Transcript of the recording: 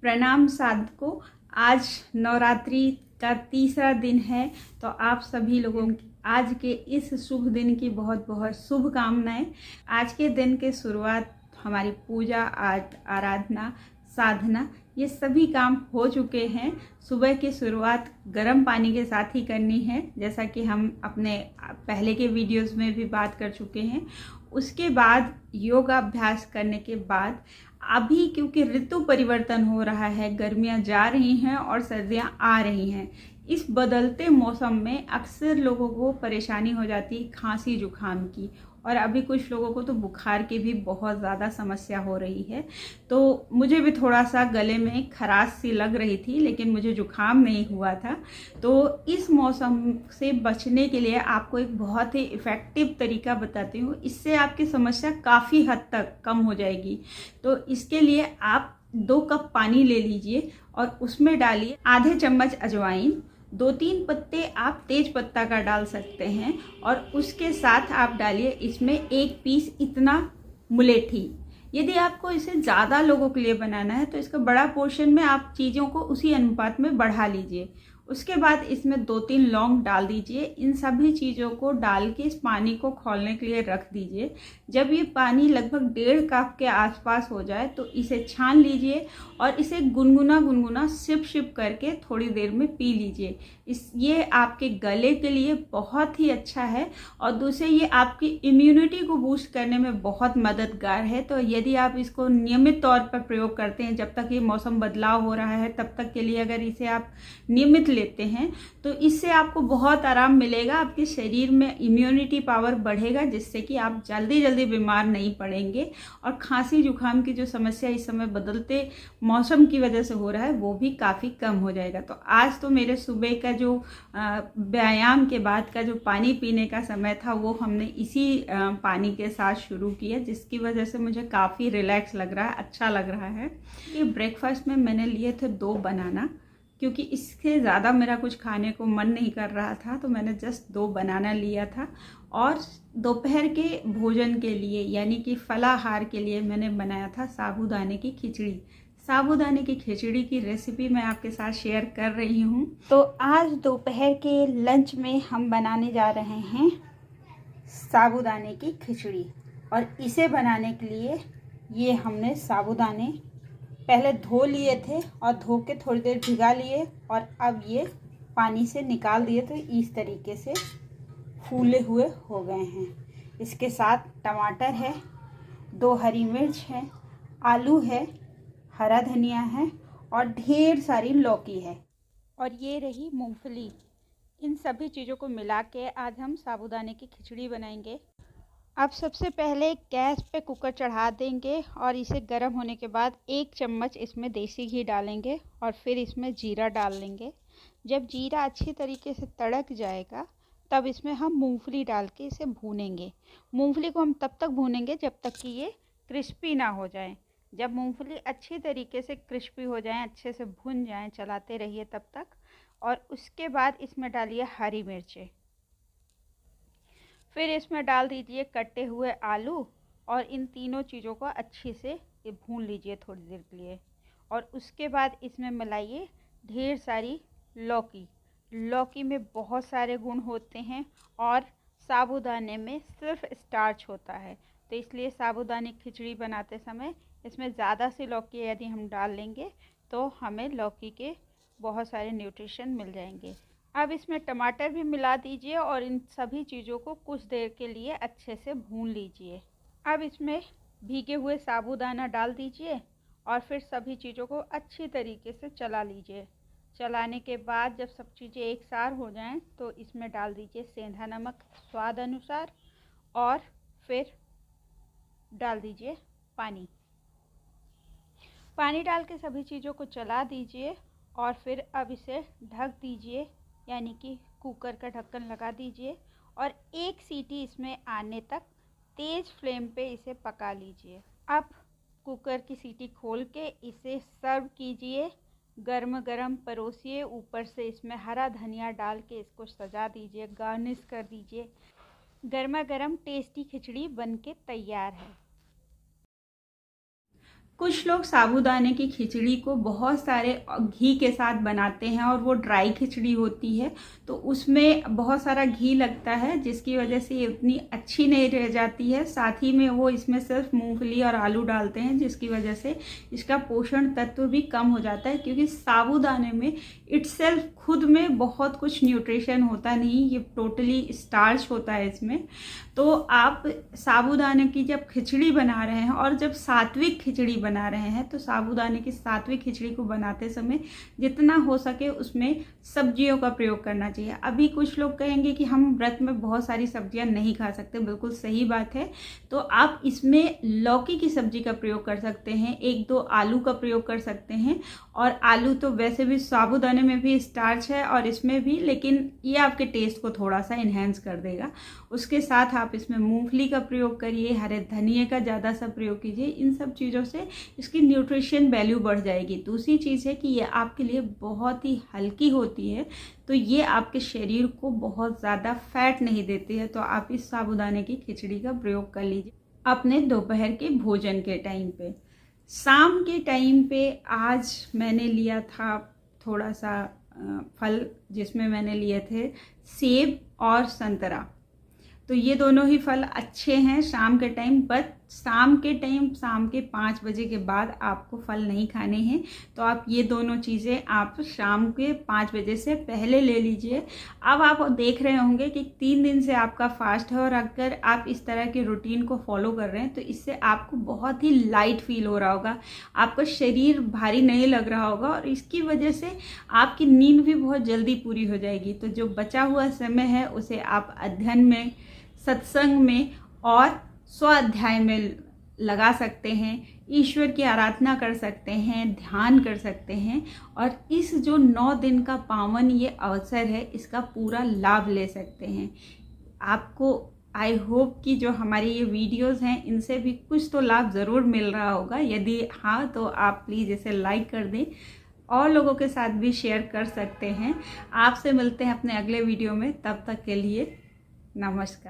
प्रणाम साधकों। आज नवरात्रि का तीसरा दिन है, तो आप सभी लोगों की आज के इस शुभ दिन की बहुत बहुत शुभकामनाएं। आज के दिन के शुरुआत हमारी पूजा आराधना साधना ये सभी काम हो चुके हैं। सुबह की शुरुआत गर्म पानी के साथ ही करनी है, जैसा कि हम अपने पहले के वीडियोस में भी बात कर चुके हैं। उसके बाद योगाभ्यास करने के बाद अभी क्योंकि ऋतु परिवर्तन हो रहा है, गर्मियां जा रही हैं और सर्दियां आ रही हैं, इस बदलते मौसम में अक्सर लोगों को परेशानी हो जाती है खांसी जुकाम की, और अभी कुछ लोगों को तो बुखार की भी बहुत ज़्यादा समस्या हो रही है। तो मुझे भी थोड़ा सा गले में खराश सी लग रही थी, लेकिन मुझे जुकाम नहीं हुआ था। तो इस मौसम से बचने के लिए आपको एक बहुत ही इफ़ेक्टिव तरीका बताती हूँ, इससे आपकी समस्या काफ़ी हद तक कम हो जाएगी। तो इसके लिए आप 2 कप पानी ले लीजिए और उसमें डालिए आधे चम्मच अजवाइन, 2-3 पत्ते आप तेज पत्ता का डाल सकते हैं, और उसके साथ आप डालिए इसमें 1 पीस इतना मुलेठी। यदि आपको इसे ज़्यादा लोगों के लिए बनाना है तो इसका बड़ा पोर्शन में आप चीज़ों को उसी अनुपात में बढ़ा लीजिए। उसके बाद इसमें 2-3 लौंग डाल दीजिए। इन सभी चीज़ों को डाल के इस पानी को खौलने के लिए रख दीजिए। जब ये पानी लगभग 1.5 कप के आसपास हो जाए तो इसे छान लीजिए और इसे गुनगुना गुनगुना सिप सिप करके थोड़ी देर में पी लीजिए। ये आपके गले के लिए बहुत ही अच्छा है, और दूसरे ये आपकी इम्यूनिटी को बूस्ट करने में बहुत मददगार है। तो यदि आप इसको नियमित तौर पर प्रयोग करते हैं, जब तक ये मौसम बदलाव हो रहा है तब तक के लिए अगर इसे आप नियमित लेते हैं तो इससे आपको बहुत आराम मिलेगा। आपके शरीर में इम्यूनिटी पावर बढ़ेगा, जिससे कि आप जल्दी जल्दी बीमार नहीं पड़ेंगे, और खांसी जुकाम की जो समस्या इस समय बदलते मौसम की वजह से हो रहा है वो भी काफ़ी कम हो जाएगा। तो आज तो मेरे सुबह का जो व्यायाम के बाद का जो पानी पीने का समय था वो हमने इसी पानी के साथ शुरू किया, जिसकी वजह से मुझे काफ़ी रिलैक्स लग रहा है, अच्छा लग रहा है। कि ब्रेकफास्ट में मैंने लिए थे 2 बनाना, क्योंकि इससे ज़्यादा मेरा कुछ खाने को मन नहीं कर रहा था, तो मैंने जस्ट 2 बनाना लिया था। और दोपहर के भोजन के लिए यानी कि फलाहार के लिए मैंने बनाया था साबूदाने की खिचड़ी। साबूदाने की खिचड़ी की रेसिपी मैं आपके साथ शेयर कर रही हूँ। तो आज दोपहर के लंच में हम बनाने जा रहे हैं साबूदाने की खिचड़ी, और इसे बनाने के लिए ये हमने साबूदाने पहले धो लिए थे और धो के थोड़ी देर भिगा लिए, और अब ये पानी से निकाल दिए, तो इस तरीके से फूले हुए हो गए हैं। इसके साथ टमाटर है, 2 हरी मिर्च है, आलू है, हरा धनिया है और ढेर सारी लौकी है, और ये रही मूंगफली। इन सभी चीज़ों को मिला के आज हम साबूदाने की खिचड़ी बनाएंगे। अब सबसे पहले गैस पे कुकर चढ़ा देंगे, और इसे गर्म होने के बाद 1 चम्मच इसमें देसी घी डालेंगे, और फिर इसमें जीरा डाल लेंगे। जब जीरा अच्छी तरीके से तड़क जाएगा तब इसमें हम मूंगफली डाल के इसे भूनेंगे। मूंगफली को हम तब तक भूनेंगे जब तक कि ये क्रिस्पी ना हो जाए। जब मूंगफली अच्छी तरीके से क्रिस्पी हो जाए, अच्छे से भुन जाएं, चलाते रहिए तब तक। और उसके बाद इसमें डालिए हरी मिर्चें, फिर इसमें डाल दीजिए कटे हुए आलू, और इन तीनों चीज़ों को अच्छे से ये भून लीजिए थोड़ी देर के लिए। और उसके बाद इसमें मिलाइए ढेर सारी लौकी। लौकी में बहुत सारे गुण होते हैं, और साबूदाने में सिर्फ स्टार्च होता है, तो इसलिए साबूदाने खिचड़ी बनाते समय इसमें ज़्यादा सी लौकी यदि हम डाल लेंगे तो हमें लौकी के बहुत सारे न्यूट्रिशन मिल जाएंगे। अब इसमें टमाटर भी मिला दीजिए, और इन सभी चीज़ों को कुछ देर के लिए अच्छे से भून लीजिए। अब इसमें भीगे हुए साबूदाना डाल दीजिए, और फिर सभी चीज़ों को अच्छी तरीके से चला लीजिए। चलाने के बाद जब सब चीज़ें एक सार हो जाएं तो इसमें डाल दीजिए सेंधा नमक स्वाद अनुसार, और फिर डाल दीजिए पानी। पानी डाल के सभी चीज़ों को चला दीजिए, और फिर अब इसे ढक दीजिए, यानी कि कुकर का ढक्कन लगा दीजिए, और 1 सीटी इसमें आने तक तेज़ फ्लेम पे इसे पका लीजिए। अब कुकर की सीटी खोल के इसे सर्व कीजिए, गर्म गर्म परोसिए, ऊपर से इसमें हरा धनिया डाल के इसको सजा दीजिए, गार्निश कर दीजिए। गर्मा गर्म टेस्टी खिचड़ी बनके तैयार है। कुछ लोग साबूदाने की खिचड़ी को बहुत सारे घी के साथ बनाते हैं और वो ड्राई खिचड़ी होती है, तो उसमें बहुत सारा घी लगता है जिसकी वजह से ये उतनी अच्छी नहीं रह जाती है। साथ ही में वो इसमें सिर्फ मूंगफली और आलू डालते हैं जिसकी वजह से इसका पोषण तत्व भी कम हो जाता है, क्योंकि साबूदाने में इटसेल्फ खुद में बहुत कुछ न्यूट्रिशन होता नहीं, ये टोटली स्टार्च होता है इसमें। तो आप साबूदाने की जब खिचड़ी बना रहे हैं और जब सात्विक खिचड़ी बना रहे हैं तो साबूदाने की सात्विक खिचड़ी को बनाते समय जितना हो सके उसमें सब्जियों का प्रयोग करना चाहिए। अभी कुछ लोग कहेंगे कि हम व्रत में बहुत सारी सब्जियां नहीं खा सकते, बिल्कुल सही बात है। तो आप इसमें लौकी की सब्जी का प्रयोग कर सकते हैं, 1-2 आलू का प्रयोग कर सकते हैं। और आलू तो वैसे भी साबूदाने में भी स्टार्च है और इसमें भी, लेकिन ये आपके टेस्ट को थोड़ा सा इन्हेंस कर देगा। उसके साथ आप इसमें मूंगफली का प्रयोग करिए, हरे धनिए का ज़्यादा सा प्रयोग कीजिए। इन सब चीज़ों से इसकी न्यूट्रिशन वैल्यू बढ़ जाएगी। दूसरी चीज़ है कि ये आपके लिए बहुत ही हल्की होती है, तो ये आपके शरीर को बहुत ज़्यादा फैट नहीं देती है। तो आप इस साबूदाने की खिचड़ी का प्रयोग कर लीजिए अपने दोपहर के भोजन के टाइम पे। शाम के टाइम पे आज मैंने लिया था थोड़ा सा फल, जिसमें मैंने लिए थे सेब और संतरा। तो ये दोनों ही फल अच्छे हैं शाम के टाइम, बट शाम के 5 बजे के बाद आपको फल नहीं खाने हैं। तो आप ये दोनों चीज़ें आप शाम के 5 बजे से पहले ले लीजिए। अब आप देख रहे होंगे कि 3 दिन से आपका फास्ट है और अगर आप इस तरह के रूटीन को फॉलो कर रहे हैं तो इससे आपको बहुत ही लाइट फील हो रहा होगा, आपका शरीर भारी नहीं लग रहा होगा और इसकी वजह से आपकी नींद भी बहुत जल्दी पूरी हो जाएगी। तो जो बचा हुआ समय है उसे आप अध्ययन में, सत्संग में और स्वाध्याय में लगा सकते हैं, ईश्वर की आराधना कर सकते हैं, ध्यान कर सकते हैं और इस जो 9 दिन का पावन ये अवसर है इसका पूरा लाभ ले सकते हैं। आपको आई होप कि जो हमारी ये वीडियोस हैं इनसे भी कुछ तो लाभ ज़रूर मिल रहा होगा। यदि हाँ तो आप प्लीज़ इसे लाइक कर दें और लोगों के साथ भी शेयर कर सकते हैं। आपसे मिलते हैं अपने अगले वीडियो में, तब तक के लिए नमस्कार।